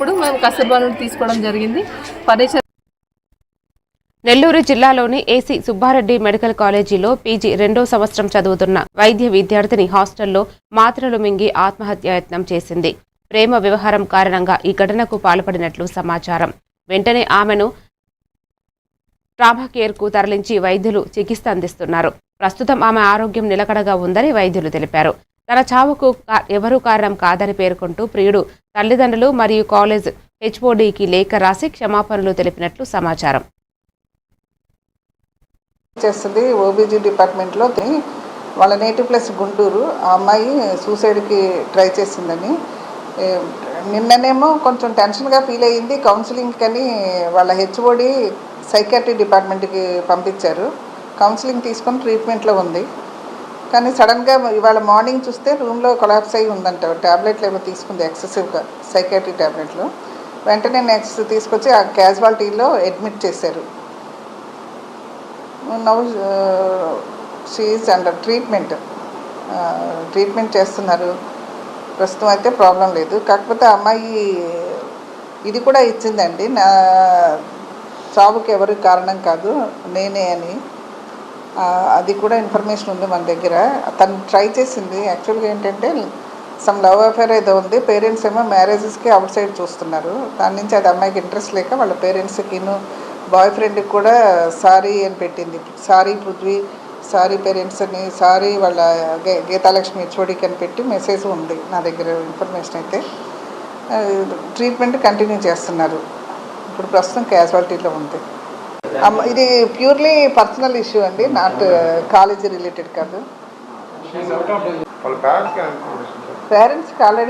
ఇప్పుడు మేము కస్తూర్బా నుండి తీసుకోవడం జరిగింది. నెల్లూరు జిల్లాలోని ఏసీ సుబ్బారెడ్డి మెడికల్ కాలేజీలో పీజీ 2వ సంవత్సరం చదువుతున్న వైద్య విద్యార్థిని హాస్టల్లో మాత్రలు మింగి ఆత్మహత్యాయత్నం చేసింది. ప్రేమ వ్యవహారం కారణంగా ఈ ఘటనకు పాల్పడినట్లు సమాచారం. వెంటనే ఆమెను ట్రామా కేర్కు తరలించి వైద్యులు చికిత్స అందిస్తున్నారు. ప్రస్తుతం ఆమె ఆరోగ్యం నిలకడగా ఉందని వైద్యులు తెలిపారు. తన చావుకు ఎవరూ కారణం కాదని పేర్కొంటూ ప్రియుడు, తల్లిదండ్రులు మరియు కాలేజ్ హెచ్ఓడికి లేఖ రాసి క్షమాపణలు తెలిపినట్లు సమాచారం. చేస్తుంది ఓబీజీ డిపార్ట్మెంట్లో. వాళ్ళ నేటివ్ ప్లేస్ గుంటూరు. ఆ అమ్మాయి సూసైడ్కి ట్రై చేసిందని నిన్ననేమో కొంచెం టెన్షన్గా ఫీల్ అయ్యింది. కౌన్సిలింగ్ అని వాళ్ళ హెచ్ఓడి సైకాట్రీ డిపార్ట్మెంట్కి పంపించారు. కౌన్సిలింగ్ తీసుకొని ట్రీట్మెంట్లో ఉంది. కానీ సడన్గా ఇవాళ మార్నింగ్ చూస్తే రూమ్లో కొలాప్స్ అయ్యి ఉందంట. ట్యాబ్లెట్లు ఏమో తీసుకుంది ఎక్సెసివ్గా, సైకాట్రీ ట్యాబ్లెట్లు. వెంటనే నెక్స్ట్ తీసుకొచ్చి ఆ క్యాజువాలిటీలో అడ్మిట్ చేశారు. Now she is under treatment చేస్తున్నారు. ప్రస్తుతం అయితే ప్రాబ్లం లేదు. కాకపోతే అమ్మాయి ఇది కూడా ఇచ్చిందండి, నా చావుకి ఎవరు కారణం కాదు, నేనే అని. అది కూడా ఇన్ఫర్మేషన్ ఉంది మన దగ్గర. తను ట్రై చేసింది. యాక్చువల్గా ఏంటంటే సమ్ లవ్ అఫేర్ ఏదో ఉంది. పేరెంట్స్ ఏమో మ్యారేజెస్కి అవుట్ సైడ్ చూస్తున్నారు. దాని నుంచి అది అమ్మాయికి ఇంట్రెస్ట్ లేక వాళ్ళ పేరెంట్స్కిను బాయ్ ఫ్రెండ్కి కూడా సారీ అని పెట్టింది. సారీ పృథ్వీ, సారీ పేరెంట్స్ అని, సారీ వాళ్ళ గీతాలక్ష్మి హెచ్ఓడికి అని పెట్టి మెసేజ్ ఉంది నా దగ్గర. ఇన్ఫర్మేషన్ అయితే ట్రీట్మెంట్ కంటిన్యూ చేస్తున్నారు. ఇప్పుడు ప్రస్తుతం క్యాజువాలిటీలో ఉంది. ఇది ప్యూర్లీ పర్సనల్ ఇష్యూ అండి, నాట్ కాలేజీ రిలేటెడ్ కాదు. పేరెంట్స్కి ఆల్రెడీ